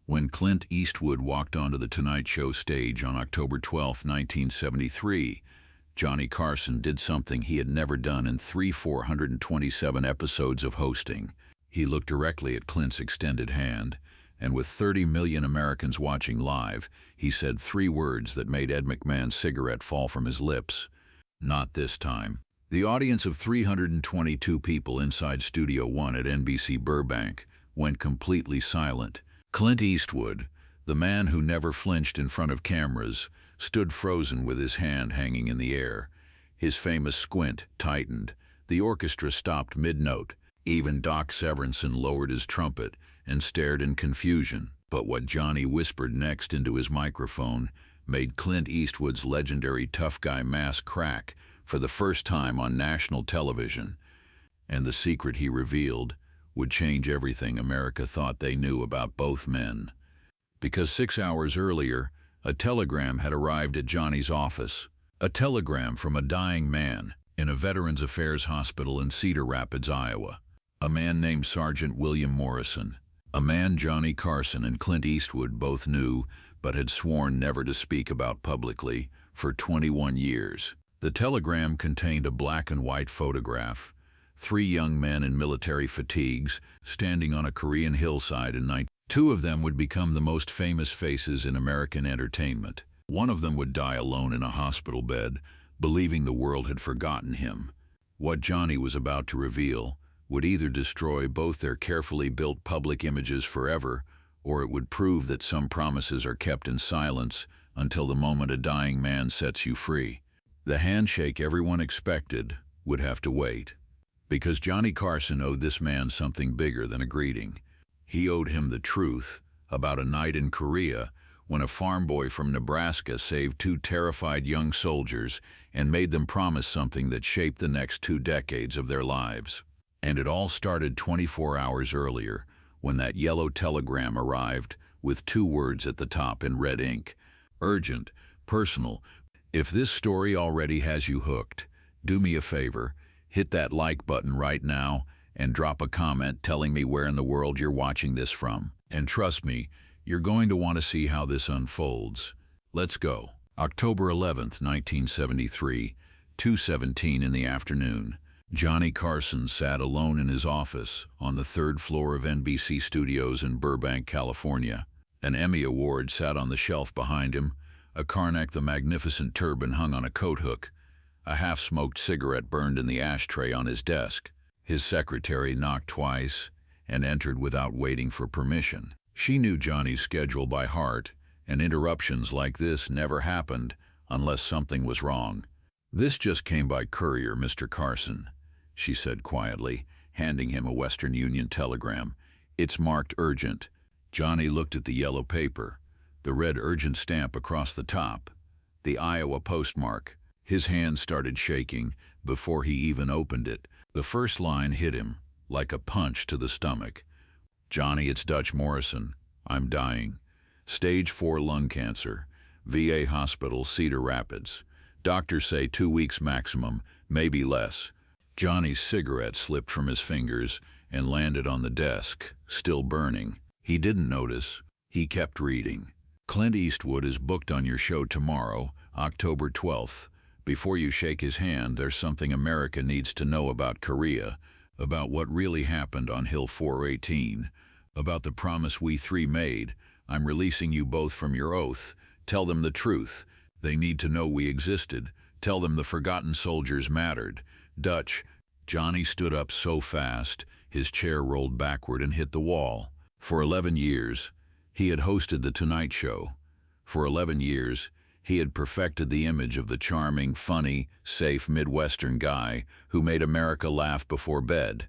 When Clint Eastwood walked onto the Tonight Show stage on October 12, 1973, Johnny Carson did something he had never done in 427 episodes of hosting. He looked directly at Clint's extended hand, and with 30 million Americans watching live, he said three words that made Ed McMahon's cigarette fall from his lips. Not this time. The audience of 322 people inside Studio One at NBC Burbank went completely silent. Clint Eastwood, the man who never flinched in front of cameras, stood frozen with his hand hanging in the air. His famous squint tightened. The orchestra stopped mid-note. Even Doc Severinsen lowered his trumpet and stared in confusion. But what Johnny whispered next into his microphone made Clint Eastwood's legendary tough guy mask crack for the first time on national television. And the secret he revealed would change everything America thought they knew about both men. Because 6 hours earlier, a telegram had arrived at Johnny's office. A telegram from a dying man in a Veterans Affairs hospital in Cedar Rapids, Iowa. A man named Sergeant William Morrison. A man Johnny Carson and Clint Eastwood both knew but had sworn never to speak about publicly for 21 years. The telegram contained a black and white photograph. Three young men in military fatigues standing on a Korean hillside in 19. Two of them would become the most famous faces in American entertainment. One of them would die alone in a hospital bed, believing the world had forgotten him. What Johnny was about to reveal would either destroy both their carefully built public images forever, or it would prove that some promises are kept in silence until the moment a dying man sets you free. The handshake everyone expected would have to wait. Because Johnny Carson owed this man something bigger than a greeting. He owed him the truth about a night in Korea when a farm boy from Nebraska saved two terrified young soldiers and made them promise something that shaped the next 2 decades of their lives. And it all started 24 hours earlier when that yellow telegram arrived with 2 words at the top in red ink. Urgent, personal. If this story already has you hooked, do me a favor. Hit that like button right now and drop a comment telling me where in the world you're watching this from. And trust me, you're going to want to see how this unfolds. Let's go. October 11th, 1973, 2:17 in the afternoon. Johnny Carson sat alone in his office on the 3rd floor of NBC Studios in Burbank, California. An Emmy Award sat on the shelf behind him. A Karnak the Magnificent turban hung on a coat hook. A half-smoked cigarette burned in the ashtray on his desk. His secretary knocked twice and entered without waiting for permission. She knew Johnny's schedule by heart, and interruptions like this never happened unless something was wrong. "This just came by courier, Mr. Carson," she said quietly, handing him a Western Union telegram. "It's marked urgent." Johnny looked at the yellow paper, the red urgent stamp across the top, the Iowa postmark. His hand started shaking before he even opened it. The first line hit him like a punch to the stomach. "Johnny, it's Dutch Morrison. I'm dying. Stage 4 lung cancer. VA Hospital, Cedar Rapids. Doctors say 2 weeks maximum, maybe less." Johnny's cigarette slipped from his fingers and landed on the desk, still burning. He didn't notice. He kept reading. "Clint Eastwood is booked on your show tomorrow, October 12th. Before you shake his hand, there's something America needs to know about Korea, about what really happened on Hill 418, about the promise we 3 made. I'm releasing you both from your oath. Tell them the truth. They need to know we existed. Tell them the forgotten soldiers mattered. Dutch." Johnny stood up so fast, his chair rolled backward and hit the wall. For 11 years, he had hosted The Tonight Show. For 11 years, he had perfected the image of the charming, funny, safe Midwestern guy who made America laugh before bed.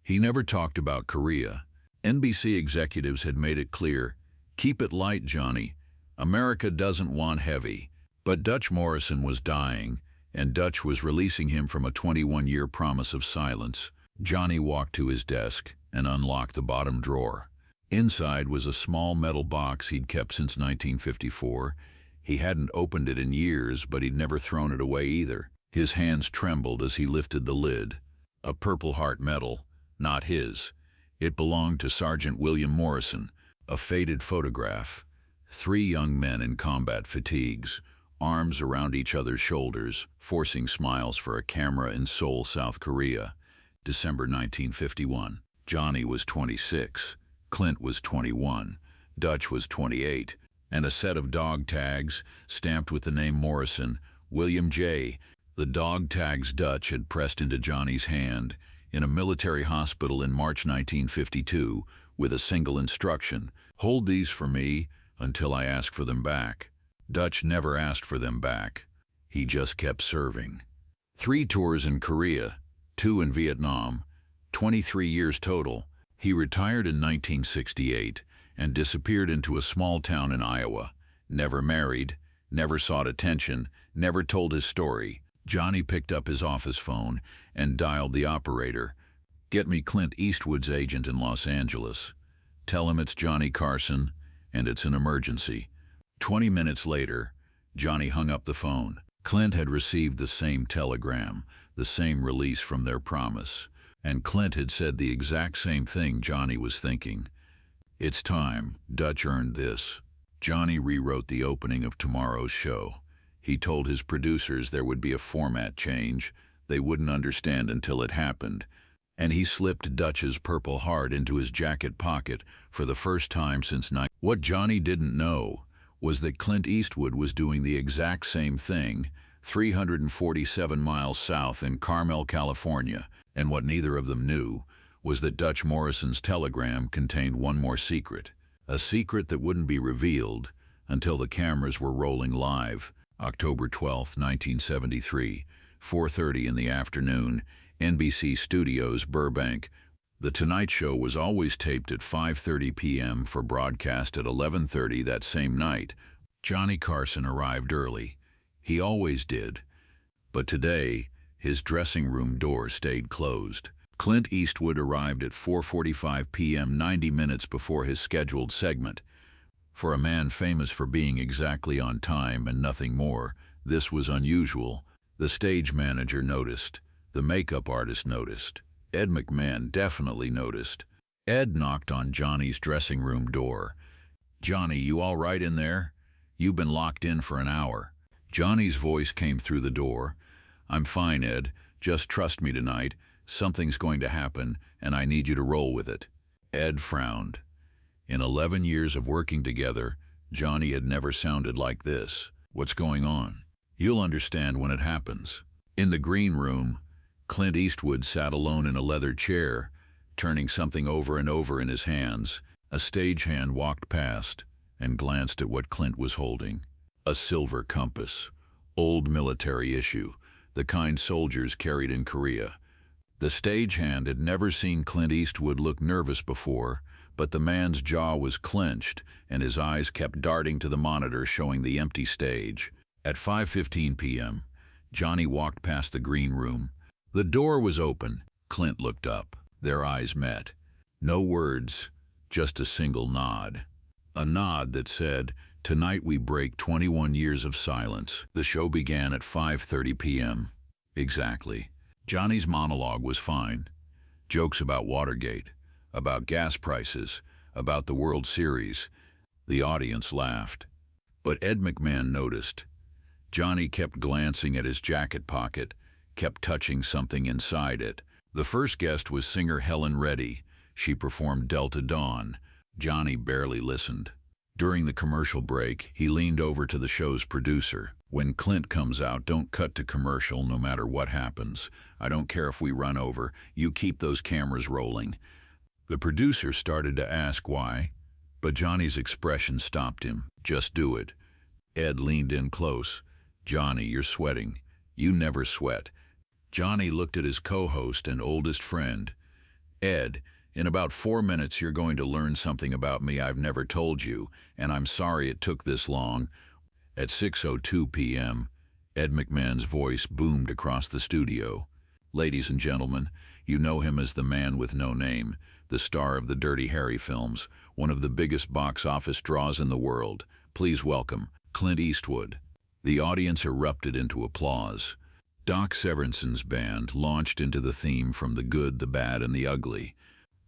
He never talked about Korea. NBC executives had made it clear, "Keep it light, Johnny. America doesn't want heavy." But Dutch Morrison was dying, and Dutch was releasing him from a 21-year promise of silence. Johnny walked to his desk and unlocked the bottom drawer. Inside was a small metal box he'd kept since 1954. He hadn't opened it in years, but he'd never thrown it away either. His hands trembled as he lifted the lid. A Purple Heart medal, not his. It belonged to Sergeant William Morrison, A faded photograph. Three young men in combat fatigues, arms around each other's shoulders, forcing smiles for a camera in Seoul, South Korea. December 1951. Johnny was 26, Clint was 21, Dutch was 28, and a set of dog tags stamped with the name Morrison, William J. The dog tags Dutch had pressed into Johnny's hand in a military hospital in March 1952 with a single instruction: hold these for me until I ask for them back. Dutch never asked for them back. He just kept serving. 3 tours in Korea, 2 in Vietnam, 23 years total. He retired in 1968 and disappeared into a small town in Iowa. Never married, never sought attention, never told his story. Johnny picked up his office phone and dialed the operator. "Get me Clint Eastwood's agent in Los Angeles. Tell him it's Johnny Carson and it's an emergency." 20 minutes later, Johnny hung up the phone. Clint had received the same telegram, the same release from their promise, and Clint had said the exact same thing Johnny was thinking. "It's time. Dutch earned this." Johnny rewrote the opening of tomorrow's show. He told his producers there would be a format change. They wouldn't understand until it happened. And he slipped Dutch's Purple Heart into his jacket pocket for the first time since night. What Johnny didn't know was that Clint Eastwood was doing the exact same thing 347 miles south in Carmel, California. And what neither of them knew was that Dutch Morrison's telegram contained one more secret. A secret that wouldn't be revealed until the cameras were rolling live. October 12, 1973, 4:30 in the afternoon, NBC Studios, Burbank. The Tonight Show was always taped at 5:30 p.m. for broadcast at 11:30 that same night. Johnny Carson arrived early. He always did. But today, his dressing room door stayed closed. Clint Eastwood arrived at 4:45 p.m., 90 minutes before his scheduled segment. For a man famous for being exactly on time and nothing more, this was unusual. The stage manager noticed. The makeup artist noticed. Ed McMahon definitely noticed. Ed knocked on Johnny's dressing room door. "Johnny, you all right in there? You've been locked in for an hour." Johnny's voice came through the door. "I'm fine, Ed. Just trust me tonight. Something's going to happen, and I need you to roll with it." Ed frowned. In 11 years of working together, Johnny had never sounded like this. "What's going on?" "You'll understand when it happens." In the green room, Clint Eastwood sat alone in a leather chair, turning something over and over in his hands. A stagehand walked past and glanced at what Clint was holding. A silver compass. Old military issue, the kind soldiers carried in Korea. The stagehand had never seen Clint Eastwood look nervous before, but the man's jaw was clenched and his eyes kept darting to the monitor showing the empty stage. At 5:15 p.m., Johnny walked past the green room. The door was open. Clint looked up. Their eyes met. No words, just a single nod. A nod that said, "Tonight we break 21 years of silence." The show began at 5:30 p.m. Exactly. Johnny's monologue was fine. Jokes about Watergate, about gas prices, about the World Series. The audience laughed. But Ed McMahon noticed. Johnny kept glancing at his jacket pocket, kept touching something inside it. The first guest was singer Helen Reddy. She performed Delta Dawn. Johnny barely listened. During the commercial break, he leaned over to the show's producer. "When Clint comes out, don't cut to commercial no matter what happens. I don't care if we run over. You keep those cameras rolling." The producer started to ask why, but Johnny's expression stopped him. "Just do it." Ed leaned in close. "Johnny, you're sweating. You never sweat." Johnny looked at his co-host and oldest friend. "Ed, in about 4 minutes you're going to learn something about me I've never told you, and I'm sorry it took this long." At 6:02 p.m., Ed McMahon's voice boomed across the studio. "Ladies and gentlemen, you know him as the man with no name, the star of the Dirty Harry films, one of the biggest box office draws in the world. Please welcome Clint Eastwood." The audience erupted into applause. Doc Severinsen's band launched into the theme from The Good, the Bad, and the Ugly.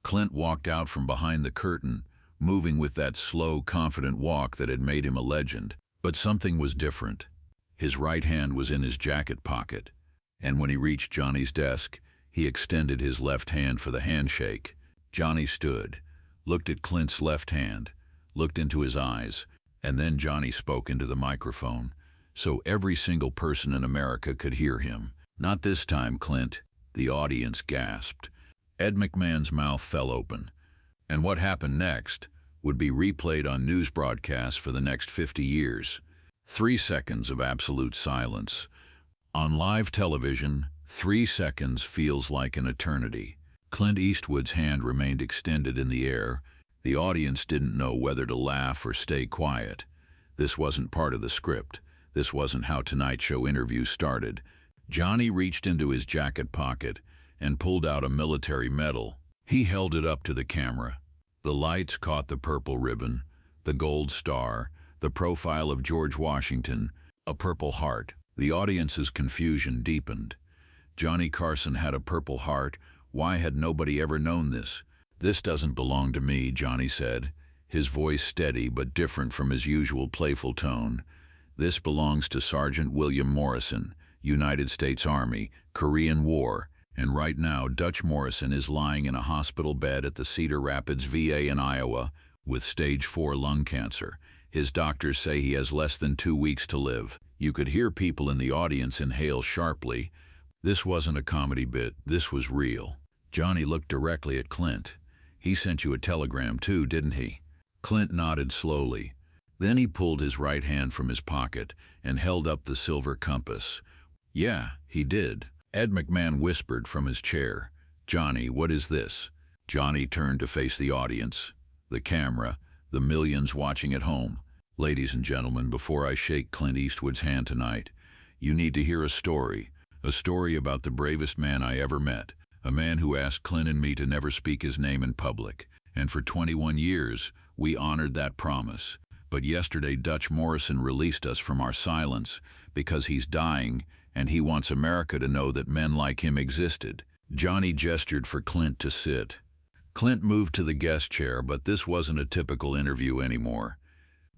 Clint walked out from behind the curtain, moving with that slow, confident walk that had made him a legend. But something was different. His right hand was in his jacket pocket, and when he reached Johnny's desk, he extended his left hand for the handshake. Johnny stood, looked at Clint's left hand, looked into his eyes, and then Johnny spoke into the microphone, so every single person in America could hear him. "Not this time, Clint," the audience gasped. Ed McMahon's mouth fell open, and what happened next would be replayed on news broadcasts for the next 50 years. 3 seconds of absolute silence. On live television, 3 seconds feels like an eternity. Clint Eastwood's hand remained extended in the air. The audience didn't know whether to laugh or stay quiet. This wasn't part of the script. This wasn't how Tonight Show interviews started. Johnny reached into his jacket pocket and pulled out a military medal. He held it up to the camera. The lights caught the purple ribbon, the gold star, the profile of George Washington, a Purple Heart. The audience's confusion deepened. Johnny Carson had a Purple Heart. Why had nobody ever known this? "This doesn't belong to me," Johnny said, his voice steady but different from his usual playful tone. "This belongs to Sergeant William Morrison, United States Army, Korean War, and right now Dutch Morrison is lying in a hospital bed at the Cedar Rapids VA in Iowa with stage 4 lung cancer. His doctors say he has less than 2 weeks to live." You could hear people in the audience inhale sharply. This wasn't a comedy bit, this was real. Johnny looked directly at Clint. "He sent you a telegram too, didn't he?" Clint nodded slowly. Then he pulled his right hand from his pocket and held up the silver compass. "Yeah, he did." Ed McMahon whispered from his chair, "Johnny, what is this?" Johnny turned to face the audience, the camera, the millions watching at home. "Ladies and gentlemen, before I shake Clint Eastwood's hand tonight, you need to hear a story about the bravest man I ever met, a man who asked Clint and me to never speak his name in public, and for 21 years, we honored that promise. But yesterday, Dutch Morrison released us from our silence because he's dying, and he wants America to know that men like him existed." Johnny gestured for Clint to sit. Clint moved to the guest chair, but this wasn't a typical interview anymore.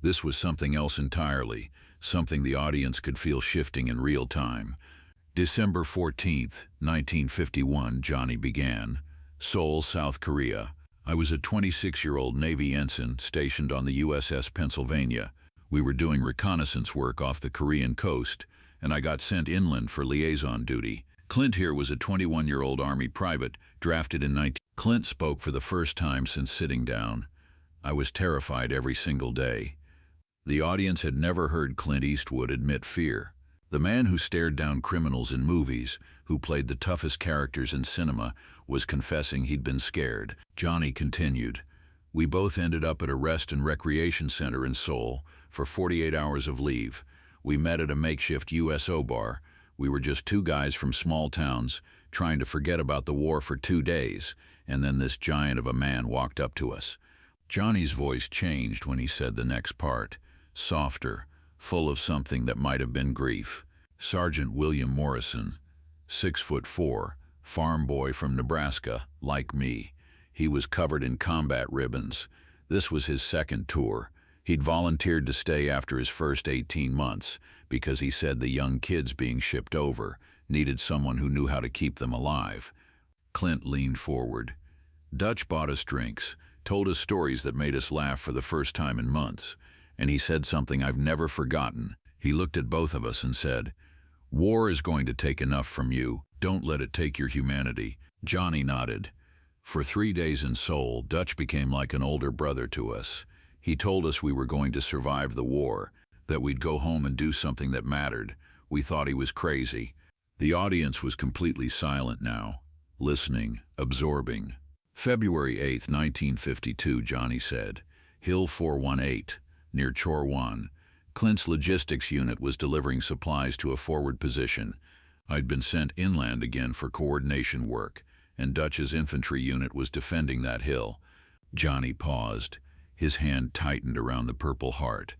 This was something else entirely, something the audience could feel shifting in real time. December 14th, 1951, Johnny began. Seoul, South Korea. I was a 26-year-old Navy ensign stationed on the USS Pennsylvania. We were doing reconnaissance work off the Korean coast, and I got sent inland for liaison duty. Clint here was a 21-year-old Army private, drafted in 19... Clint spoke for the first time since sitting down. I was terrified every single day. The audience had never heard Clint Eastwood admit fear. The man who stared down criminals in movies, who played the toughest characters in cinema, was confessing he'd been scared. Johnny continued. "We both ended up at a rest and recreation center in Seoul for 48 hours of leave. We met at a makeshift USO bar. We were just 2 guys from small towns trying to forget about the war for 2 days, and then this giant of a man walked up to us." Johnny's voice changed when he said the next part, softer, full of something that might have been grief. "Sergeant William Morrison, 6'4", farm boy from Nebraska, like me. He was covered in combat ribbons. This was his second tour. He'd volunteered to stay after his first 18 months because he said the young kids being shipped over needed someone who knew how to keep them alive." Clint leaned forward. "Dutch bought us drinks, told us stories that made us laugh for the first time in months, and he said something I've never forgotten. He looked at both of us and said, 'War is going to take enough from you. Don't let it take your humanity.'" Johnny nodded. "For 3 days in Seoul, Dutch became like an older brother to us. He told us we were going to survive the war, that we'd go home and do something that mattered. We thought he was crazy." The audience was completely silent now, listening, absorbing. "February 8th, 1952, Johnny said. Hill 418, near Chorwan. Clint's logistics unit was delivering supplies to a forward position. I'd been sent inland again for coordination work, and Dutch's infantry unit was defending that hill." Johnny paused. His hand tightened around the Purple Heart.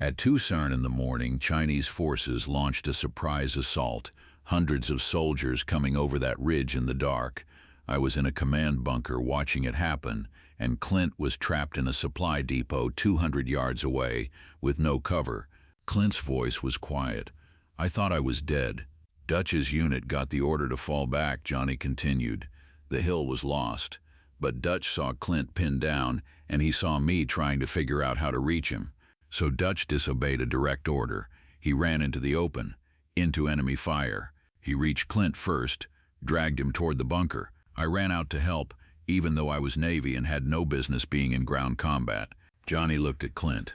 "At Tucson in the morning, Chinese forces launched a surprise assault, hundreds of soldiers coming over that ridge in the dark. I was in a command bunker watching it happen, and Clint was trapped in a supply depot 200 yards away with no cover. Clint's voice was quiet. "I thought I was dead. Dutch's unit got the order to fall back," Johnny continued. "The hill was lost. But Dutch saw Clint pinned down, and he saw me trying to figure out how to reach him. So Dutch disobeyed a direct order. He ran into the open, into enemy fire. He reached Clint first, dragged him toward the bunker. I ran out to help, even though I was Navy and had no business being in ground combat." Johnny looked at Clint.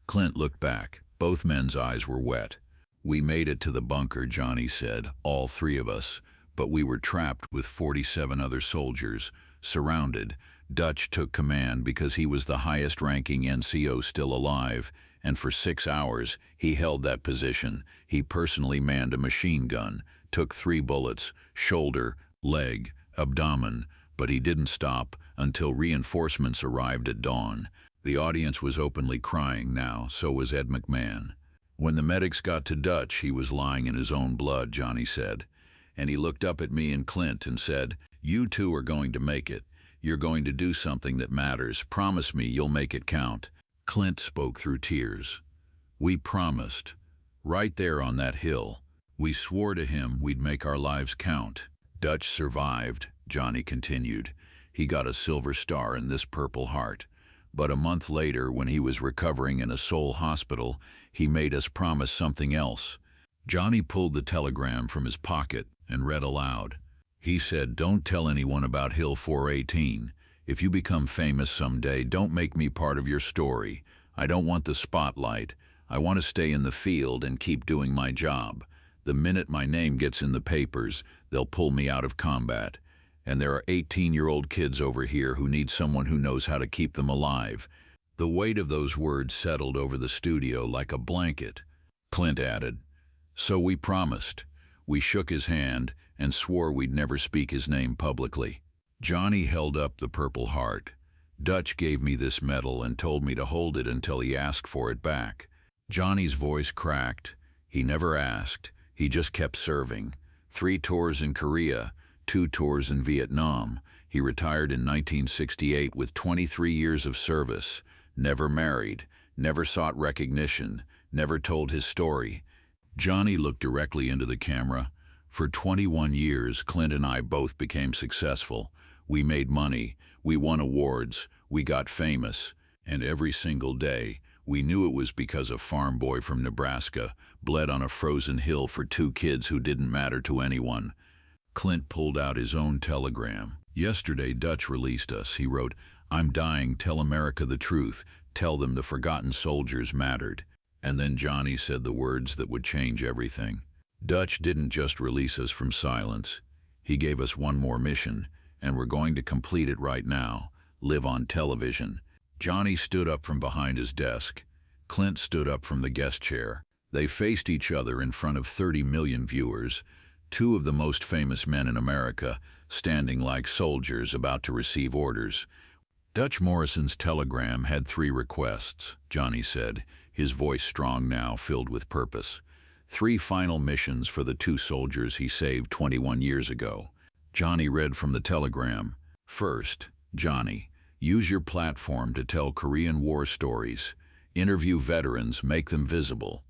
Clint looked back. Both men's eyes were wet. "We made it to the bunker," Johnny said, "all three of us, but we were trapped with 47 other soldiers, surrounded. Dutch took command because he was the highest-ranking NCO still alive, and for 6 hours he held that position. He personally manned a machine gun, took 3 bullets, shoulder, leg, abdomen, but he didn't stop until reinforcements arrived at dawn." The audience was openly crying now, so was Ed McMahon. "When the medics got to Dutch, he was lying in his own blood," Johnny said. "And he looked up at me and Clint and said, 'You two are going to make it. You're going to do something that matters. Promise me you'll make it count.'" Clint spoke through tears. "We promised. Right there on that hill. We swore to him we'd make our lives count." "Dutch survived," Johnny continued. "He got a Silver Star and this Purple Heart. But a month later, when he was recovering in a Seoul hospital, he made us promise something else." Johnny pulled the telegram from his pocket and read aloud. He said, "Don't tell anyone about Hill 418. If you become famous someday, don't make me part of your story. I don't want the spotlight. I want to stay in the field and keep doing my job. The minute my name gets in the papers, they'll pull me out of combat. And there are 18-year-old kids over here who need someone who knows how to keep them alive." The weight of those words settled over the studio like a blanket. Clint added, "So we promised." We shook his hand and swore we'd never speak his name publicly. Johnny held up the Purple Heart. "Dutch gave me this medal and told me to hold it until he asked for it back." Johnny's voice cracked. He never asked. He just kept serving. 3 tours in Korea, 2 tours in Vietnam. He retired in 1968 with 23 years of service. Never married, never sought recognition, never told his story. Johnny looked directly into the camera. "For 21 years, Clint and I both became successful. We made money, we won awards, we got famous. And every single day, we knew it was because a farm boy from Nebraska bled on a frozen hill for 2 kids who didn't matter to anyone." Clint pulled out his own telegram. "Yesterday, Dutch released us. He wrote, 'I'm dying, tell America the truth. Tell them the forgotten soldiers mattered.'" And then Johnny said the words that would change everything. "Dutch didn't just release us from silence. He gave us one more mission, and we're going to complete it right now. Live on television." Johnny stood up from behind his desk. Clint stood up from the guest chair. They faced each other in front of 30 million viewers, 2 of the most famous men in America, standing like soldiers about to receive orders. "Dutch Morrison's telegram had 3 requests," Johnny said, his voice strong now, filled with purpose. 3 final missions for the 2 soldiers he saved 21 years ago. Johnny read from the telegram. "First, Johnny, use your platform to tell Korean War stories. Interview veterans, make them visible.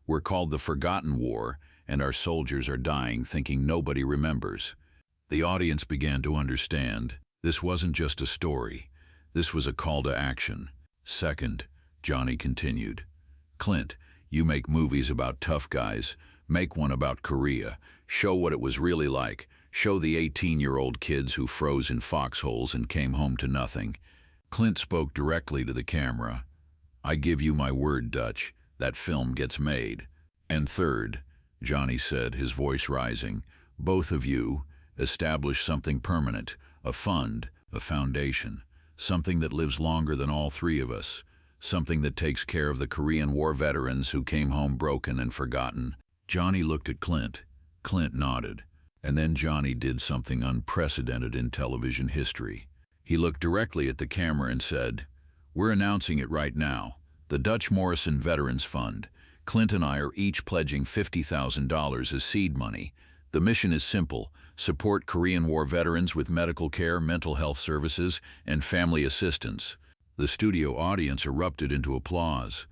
We're called the Forgotten War, and our soldiers are dying thinking nobody remembers." The audience began to understand. This wasn't just a story. This was a call to action. "Second," Johnny continued, "Clint, you make movies about tough guys. Make one about Korea. Show what it was really like. Show the 18-year-old kids who froze in foxholes and came home to nothing." Clint spoke directly to the camera. "I give you my word, Dutch, that film gets made." "And third," Johnny said, his voice rising, "both of you establish something permanent, a fund, a foundation, something that lives longer than all 3 of us, something that takes care of the Korean War veterans who came home broken and forgotten." Johnny looked at Clint. Clint nodded. And then Johnny did something unprecedented in television history. He looked directly at the camera and said, "We're announcing it right now. The Dutch Morrison Veterans Fund. Clint and I are each pledging $50,000 as seed money. The mission is simple: support Korean War veterans with medical care, mental health services, and family assistance. The studio audience erupted into applause,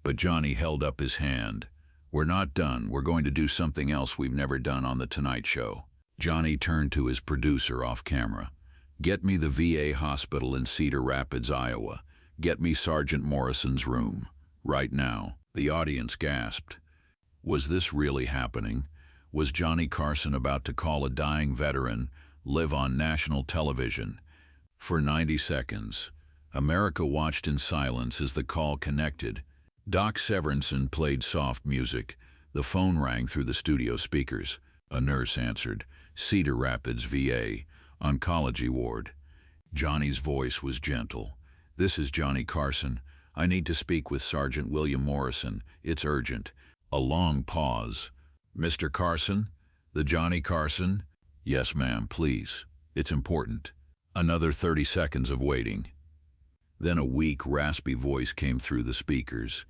but Johnny held up his hand. "We're not done. We're going to do something else we've never done on The Tonight Show." Johnny turned to his producer off camera. "Get me the VA hospital in Cedar Rapids, Iowa. Get me Sergeant Morrison's room. Right now." The audience gasped. Was this really happening? Was Johnny Carson about to call a dying veteran live on national television? For 90 seconds, America watched in silence as the call connected. Doc Severinsen played soft music. The phone rang through the studio speakers. A nurse answered. "Cedar Rapids VA, oncology ward." Johnny's voice was gentle. "This is Johnny Carson. I need to speak with Sergeant William Morrison. It's urgent." A long pause. "Mr. Carson? The Johnny Carson?" "Yes, ma'am, please. It's important." Another 30 seconds of waiting. Then a weak, raspy voice came through the speakers.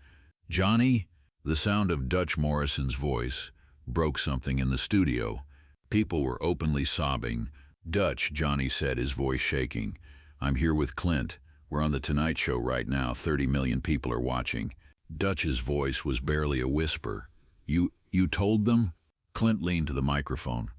"Johnny?" The sound of Dutch Morrison's voice broke something in the studio. People were openly sobbing. "Dutch," Johnny said, his voice shaking. "I'm here with Clint. We're on The Tonight Show right now. 30 million people are watching." Dutch's voice was barely a whisper. You told them?" Clint leaned to the microphone.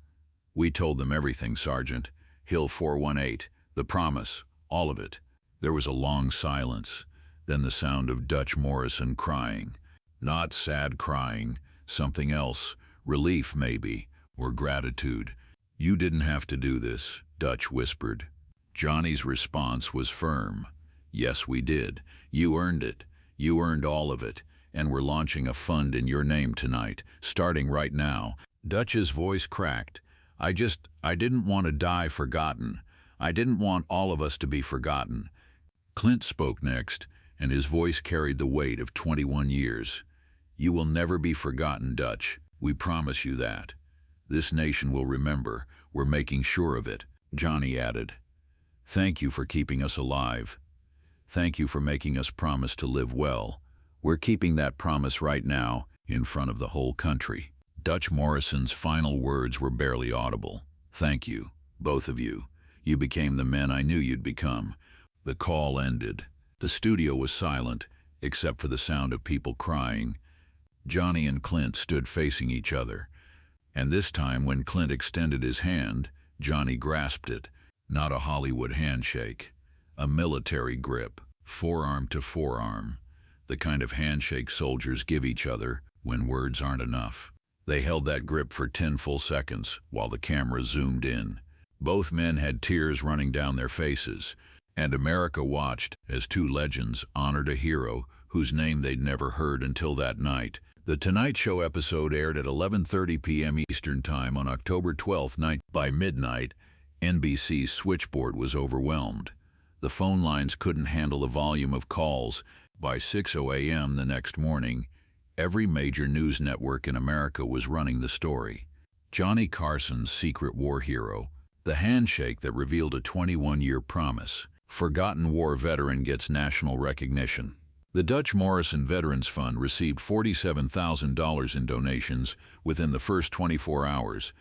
"We told them everything, Sergeant. Hill 418, the promise, all of it." There was a long silence, then the sound of Dutch Morrison crying. Not sad crying, something else, relief maybe, or gratitude. "You didn't have to do this," Dutch whispered. Johnny's response was firm. "Yes, we did. You earned it. You earned all of it. And we're launching a fund in your name tonight, starting right now." Dutch's voice cracked. I didn't want to die forgotten. I didn't want all of us to be forgotten." Clint spoke next, and his voice carried the weight of 21 years. "You will never be forgotten, Dutch. We promise you that. This nation will remember. We're making sure of it." Johnny added, "Thank you for keeping us alive. Thank you for making us promise to live well. We're keeping that promise right now, in front of the whole country." Dutch Morrison's final words were barely audible. "Thank you, both of you. You became the men I knew you'd become." The call ended. The studio was silent, except for the sound of people crying. Johnny and Clint stood facing each other. And this time, when Clint extended his hand, Johnny grasped it. Not a Hollywood handshake. A military grip, forearm to forearm. The kind of handshake soldiers give each other when words aren't enough. They held that grip for 10 full seconds while the camera zoomed in. Both men had tears running down their faces, and America watched as two legends honored a hero whose name they'd never heard until that night. The Tonight Show episode aired at 11:30 p.m. Eastern Time on October 12th night. By midnight, NBC's switchboard was overwhelmed. The phone lines couldn't handle the volume of calls. By 6:00 a.m. the next morning, every major news network in America was running the story. Johnny Carson's secret war hero, the handshake that revealed a 21-year promise. Forgotten war veteran gets national recognition. The Dutch Morrison Veterans Fund received $47,000 in donations within the first 24 hours.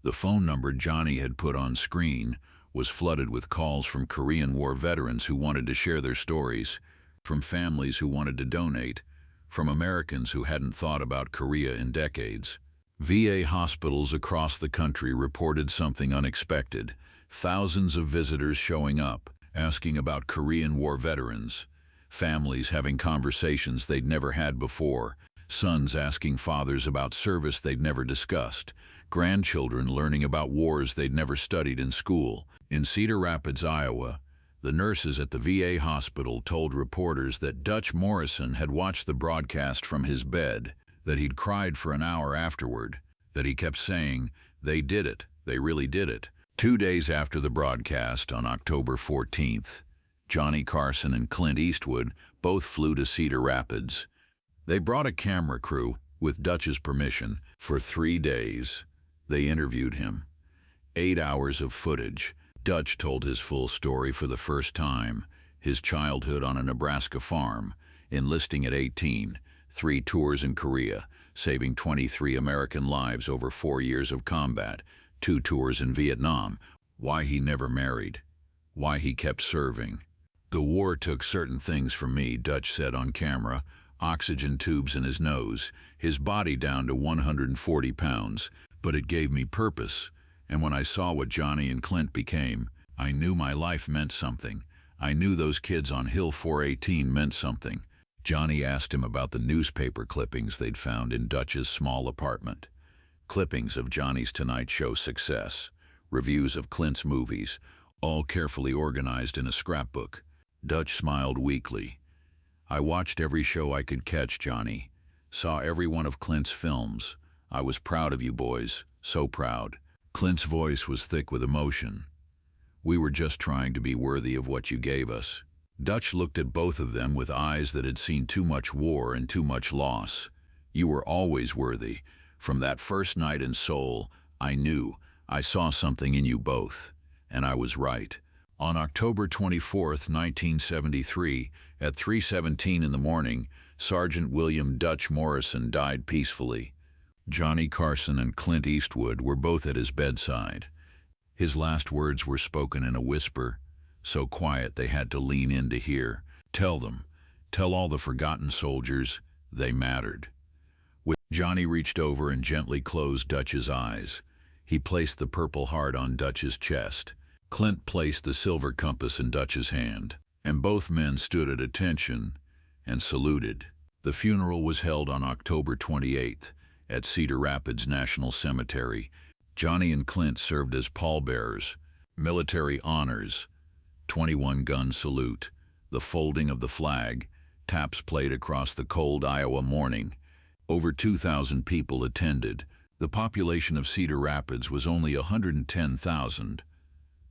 The phone number Johnny had put on screen was flooded with calls from Korean War veterans who wanted to share their stories, from families who wanted to donate, from Americans who hadn't thought about Korea in decades. VA hospitals across the country reported something unexpected. Thousands of visitors showing up, asking about Korean War veterans. Families having conversations they'd never had before. Sons asking fathers about service they'd never discussed. Grandchildren learning about wars they'd never studied in school. In Cedar Rapids, Iowa, the nurses at the VA hospital told reporters that Dutch Morrison had watched the broadcast from his bed, that he'd cried for an hour afterward, that he kept saying, "They did it, they really did it." 2 days after the broadcast, on October 14th, Johnny Carson and Clint Eastwood both flew to Cedar Rapids. They brought a camera crew, with Dutch's permission, for 3 days. They interviewed him. 8 hours of footage. Dutch told his full story for the first time, his childhood on a Nebraska farm, enlisting at 18, 3 tours in Korea, saving 23 American lives over 4 years of combat, 2 tours in Vietnam. Why he never married. Why he kept serving. The war took certain things from me, Dutch said on camera. Oxygen tubes in his nose, his body down to 140 pounds. But it gave me purpose. And when I saw what Johnny and Clint became, I knew my life meant something. I knew those kids on Hill 418 meant something. Johnny asked him about the newspaper clippings they'd found in Dutch's small apartment. Clippings of Johnny's Tonight Show success. Reviews of Clint's movies, all carefully organized in a scrapbook. Dutch smiled weakly. I watched every show I could catch, Johnny. Saw every one of Clint's films. I was proud of you boys, so proud. Clint's voice was thick with emotion. We were just trying to be worthy of what you gave us. Dutch looked at both of them with eyes that had seen too much war and too much loss. You were always worthy. From that first night in Seoul, I knew. I saw something in you both. And I was right. On October 24, 1973, at 3:17 in the morning, Sergeant William Dutch Morrison died peacefully. Johnny Carson and Clint Eastwood were both at his bedside. His last words were spoken in a whisper, so quiet they had to lean in to hear. Tell them, tell all the forgotten soldiers, they mattered. Johnny reached over and gently closed Dutch's eyes. He placed the Purple Heart on Dutch's chest. Clint placed the silver compass in Dutch's hand, and both men stood at attention and saluted. The funeral was held on October 28th at Cedar Rapids National Cemetery. Johnny and Clint served as pallbearers, military honors, 21-gun salute, the folding of the flag, taps played across the cold Iowa morning. Over 2,000 people attended. The population of Cedar Rapids was only 110,000,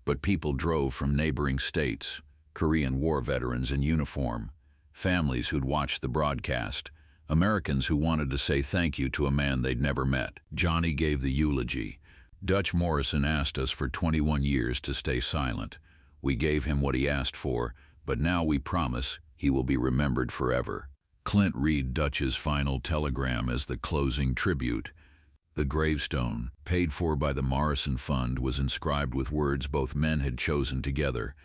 but people drove from neighboring states, Korean War veterans in uniform, families who'd watched the broadcast, Americans who wanted to say thank you to a man they'd never met. Johnny gave the eulogy. Dutch Morrison asked us for 21 years to stay silent. We gave him what he asked for, but now we promise he will be remembered forever. Clint read Dutch's final telegram as the closing tribute. The gravestone, paid for by the Morrison Fund, was inscribed with words both men had chosen together.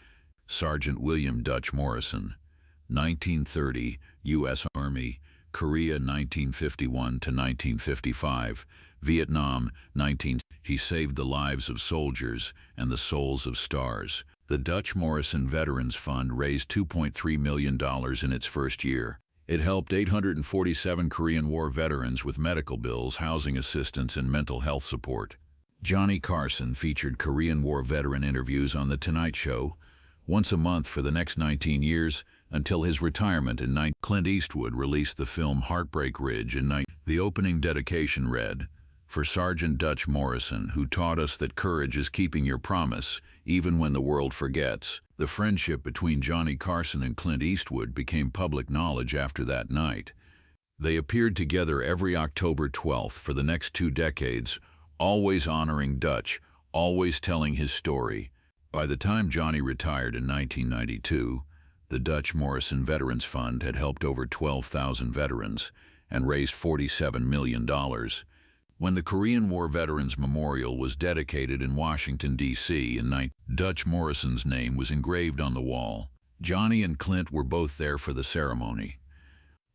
Sergeant William Dutch Morrison, 1930, U.S. Army, Korea 1951 to 1955, Vietnam 19. He saved the lives of soldiers and the souls of stars. The Dutch Morrison Veterans Fund raised $2.3 million in its first year. It helped 847 Korean War veterans with medical bills, housing assistance, and mental health support. Johnny Carson featured Korean War veteran interviews on The Tonight Show, once a month for the next 19 years, until his retirement in 19. Clint Eastwood released the film Heartbreak Ridge in 19. The opening dedication read, "For Sergeant Dutch Morrison, who taught us that courage is keeping your promise, even when the world forgets." The friendship between Johnny Carson and Clint Eastwood became public knowledge after that night. They appeared together every October 12th for the next 2 decades, always honoring Dutch, always telling his story. By the time Johnny retired in 1992, the Dutch Morrison Veterans Fund had helped over 12,000 veterans and raised $47 million. When the Korean War Veterans Memorial was dedicated in Washington, D.C. in 19, Dutch Morrison's name was engraved on the wall. Johnny and Clint were both there for the ceremony.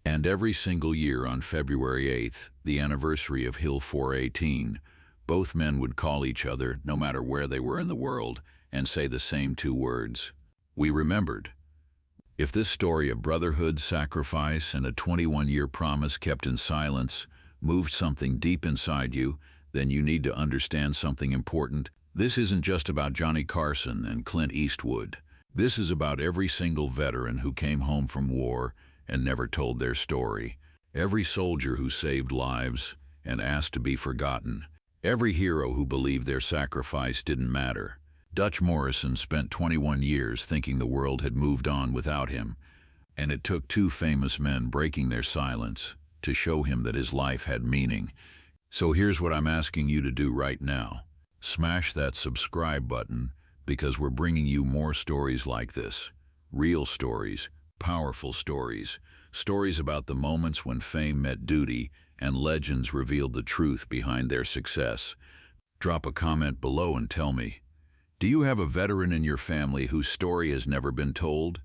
And every single year on February 8th, the anniversary of Hill 418, both men would call each other, no matter where they were in the world, and say the same 2 words: "We remembered." If this story of brotherhood, sacrifice, and a 21-year promise kept in silence moved something deep inside you, then you need to understand something important. This isn't just about Johnny Carson and Clint Eastwood. This is about every single veteran who came home from war and never told their story. Every soldier who saved lives and asked to be forgotten. Every hero who believed their sacrifice didn't matter. Dutch Morrison spent 21 years thinking the world had moved on without him, and it took 2 famous men breaking their silence to show him that his life had meaning. So here's what I'm asking you to do right now. Smash that subscribe button, because we're bringing you more stories like this. Real stories, powerful stories, Stories about the moments when fame met duty and legends revealed the truth behind their success. Drop a comment below and tell me, do you have a veteran in your family whose story has never been told?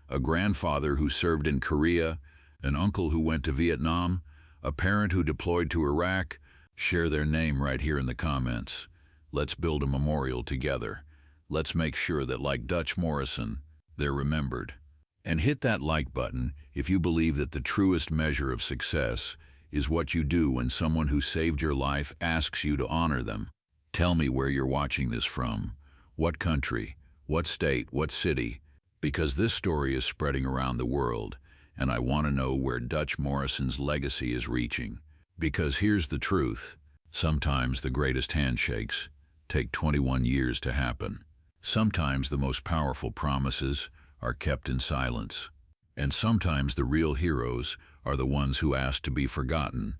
A grandfather who served in Korea? An uncle who went to Vietnam? A parent who deployed to Iraq? Share their name right here in the comments. Let's build a memorial together. Let's make sure that, like Dutch Morrison, they're remembered. And hit that like button if you believe that the truest measure of success is what you do when someone who saved your life asks you to honor them. Tell me where you're watching this from. What country? What state? What city? Because this story is spreading around the world, and I want to know where Dutch Morrison's legacy is reaching. Because here's the truth. Sometimes the greatest handshakes take 21 years to happen. Sometimes the most powerful promises are kept in silence. And sometimes the real heroes are the ones who ask to be forgotten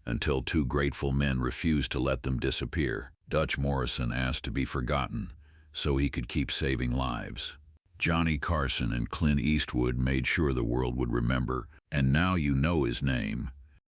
until two grateful men refuse to let them disappear. Dutch Morrison asked to be forgotten so he could keep saving lives. Johnny Carson and Clint Eastwood made sure the world would remember, and now you know his name.